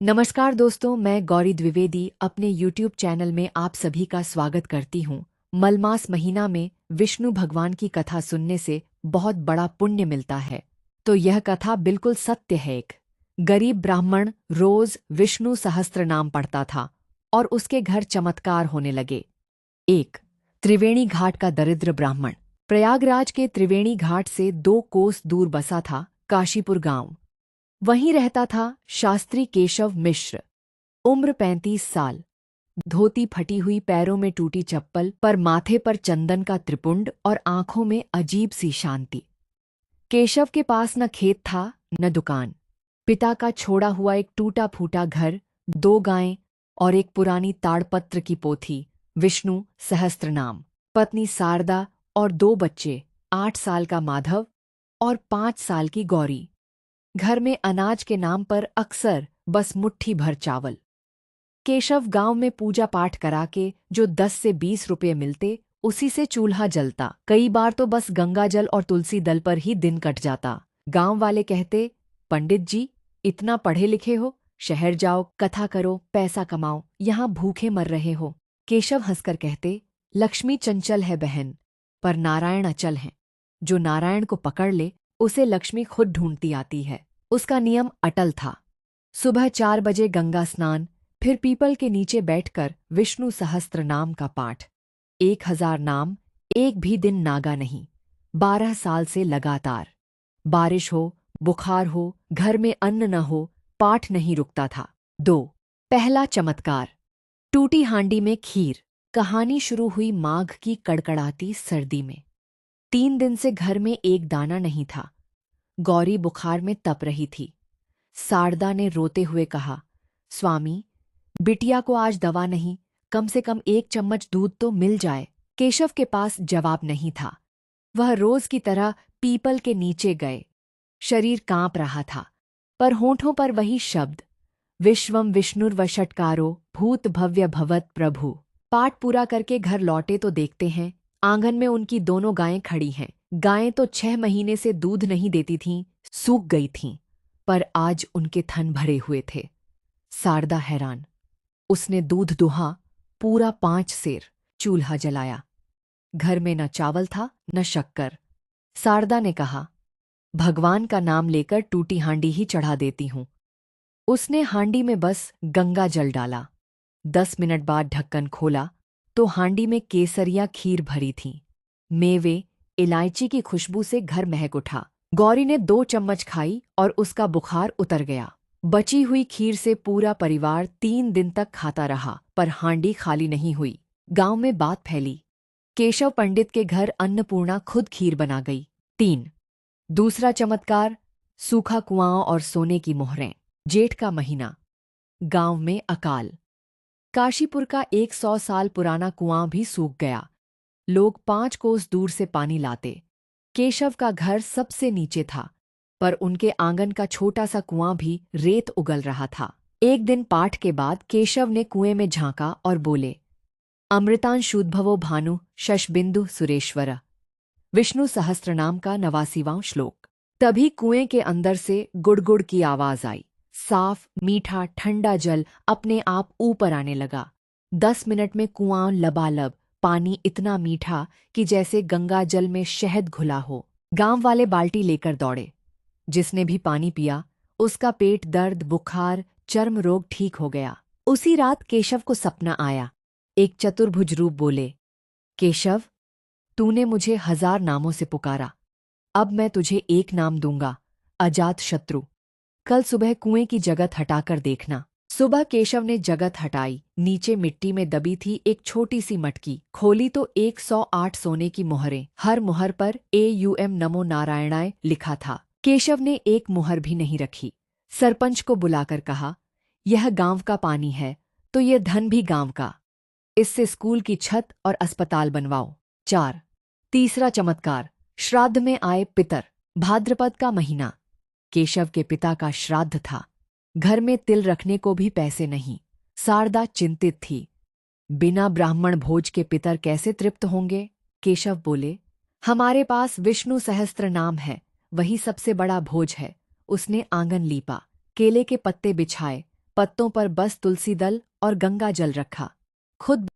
नमस्कार दोस्तों, मैं गौरी द्विवेदी अपने YouTube चैनल में आप सभी का स्वागत करती हूँ। मलमास महीना में विष्णु भगवान की कथा सुनने से बहुत बड़ा पुण्य मिलता है। तो यह कथा बिल्कुल सत्य है। एक गरीब ब्राह्मण रोज विष्णु सहस्त्र नाम पढ़ता था और उसके घर चमत्कार होने लगे। एक त्रिवेणी घाट का दरिद्र ब्राह्मण। प्रयागराज के त्रिवेणी घाट से 2 कोस दूर बसा था काशीपुर गांव। वहीं रहता था शास्त्री केशव मिश्र। उम्र 35 साल। धोती फटी हुई, पैरों में टूटी चप्पल, पर माथे पर चंदन का त्रिपुंड और आंखों में अजीब सी शांति। केशव के पास न खेत था न दुकान। पिता का छोड़ा हुआ एक टूटा फूटा घर, 2 गायें और एक पुरानी ताड़पत्र की पोथी विष्णु सहस्त्र नाम। पत्नी शारदा और 2 बच्चे, 8 साल का माधव और 5 साल की गौरी। घर में अनाज के नाम पर अक्सर बस मुट्ठी भर चावल। केशव गांव में पूजा पाठ करा के जो 10 से 20 रुपये मिलते, उसी से चूल्हा जलता। कई बार तो बस गंगा जल और तुलसी दल पर ही दिन कट जाता। गांव वाले कहते, पंडित जी, इतना पढ़े लिखे हो, शहर जाओ, कथा करो, पैसा कमाओ, यहाँ भूखे मर रहे हो। केशव हंसकर कहते, लक्ष्मी चंचल है बहन, पर नारायण अचल हैं। जो नारायण को पकड़ ले, उसे लक्ष्मी खुद ढूंढती आती है। उसका नियम अटल था। सुबह 4 बजे गंगा स्नान, फिर पीपल के नीचे बैठकर विष्णु सहस्त्र नाम का पाठ। 1000 नाम, एक भी दिन नागा नहीं। 12 साल से लगातार। बारिश हो, बुखार हो, घर में अन्न न हो, पाठ नहीं रुकता था। 2 पहला चमत्कार। टूटी हांडी में खीर। कहानी शुरू हुई माघ की कड़कड़ाती सर्दी में। 3 दिन से घर में एक दाना नहीं था। गौरी बुखार में तप रही थी। शारदा ने रोते हुए कहा, स्वामी, बिटिया को आज दवा नहीं, कम से कम 1 चम्मच दूध तो मिल जाए। केशव के पास जवाब नहीं था। वह रोज की तरह पीपल के नीचे गए। शरीर कांप रहा था, पर होठों पर वही शब्द, विश्वम विष्णुर्वषट्कारो भूत भव्य भवत प्रभु। पाठ पूरा करके घर लौटे तो देखते हैं, आंगन में उनकी दोनों गायें खड़ी हैं। गायें तो 6 महीने से दूध नहीं देती थीं, सूख गई थीं, पर आज उनके थन भरे हुए थे। शारदा हैरान। उसने दूध दुहा, पूरा 5 सेर। चूल्हा जलाया। घर में न चावल था न शक्कर। शारदा ने कहा, भगवान का नाम लेकर टूटी हांडी ही चढ़ा देती हूं। उसने हांडी में बस गंगा जल डाला। 10 मिनट बाद ढक्कन खोला तो हांडी में केसरिया खीर भरी थी। मेवे, इलायची की खुशबू से घर महक उठा। गौरी ने 2 चम्मच खाई और उसका बुखार उतर गया। बची हुई खीर से पूरा परिवार 3 दिन तक खाता रहा, पर हांडी खाली नहीं हुई। गांव में बात फैली। केशव पंडित के घर अन्नपूर्णा खुद खीर बना गई। 3 दूसरा चमत्कार। सूखा कुआं और सोने की मोहरें। जेठ का महीना। गांव में अकाल। काशीपुर का 100 साल पुराना कुआं भी सूख गया। लोग 5 कोस दूर से पानी लाते। केशव का घर सबसे नीचे था, पर उनके आंगन का छोटा सा कुआं भी रेत उगल रहा था। एक दिन पाठ के बाद केशव ने कुएं में झांका और बोले, अमृतांशुद्भवो भानु शशबिंदु सुरेश्वर। विष्णु सहस्त्रनाम का 89वां श्लोक। तभी कुएं के अंदर से गुड़गुड़ की आवाज आई। साफ मीठा ठंडा जल अपने आप ऊपर आने लगा। 10 मिनट में कुआं लबालब, पानी इतना मीठा कि जैसे गंगा जल में शहद घुला हो। गांव वाले बाल्टी लेकर दौड़े। जिसने भी पानी पिया, उसका पेट दर्द, बुखार, चर्म रोग ठीक हो गया। उसी रात केशव को सपना आया। एक चतुर्भुज रूप बोले, केशव, तूने मुझे 1000 नामों से पुकारा, अब मैं तुझे एक नाम दूंगा, अजात शत्रु। कल सुबह कुएं की जगत हटाकर देखना। सुबह केशव ने जगत हटाई। नीचे मिट्टी में दबी थी एक छोटी सी मटकी। खोली तो 108 सोने की मोहरें। हर मुहर पर AUM नमो नारायणाय लिखा था। केशव ने एक मुहर भी नहीं रखी। सरपंच को बुलाकर कहा, यह गांव का पानी है, तो यह धन भी गांव का। इससे स्कूल की छत और अस्पताल बनवाओ। 4 तीसरा चमत्कार। श्राद्ध में आए पितर। भाद्रपद का महीना। केशव के पिता का श्राद्ध था। घर में तिल रखने को भी पैसे नहीं। शारदा चिंतित थी। बिना ब्राह्मण भोज के पितर कैसे तृप्त होंगे? केशव बोले, हमारे पास विष्णु सहस्त्र नाम है, वही सबसे बड़ा भोज है। उसने आंगन लीपा, केले के पत्ते बिछाए, पत्तों पर बस तुलसी दल और गंगा जल रखा। खुद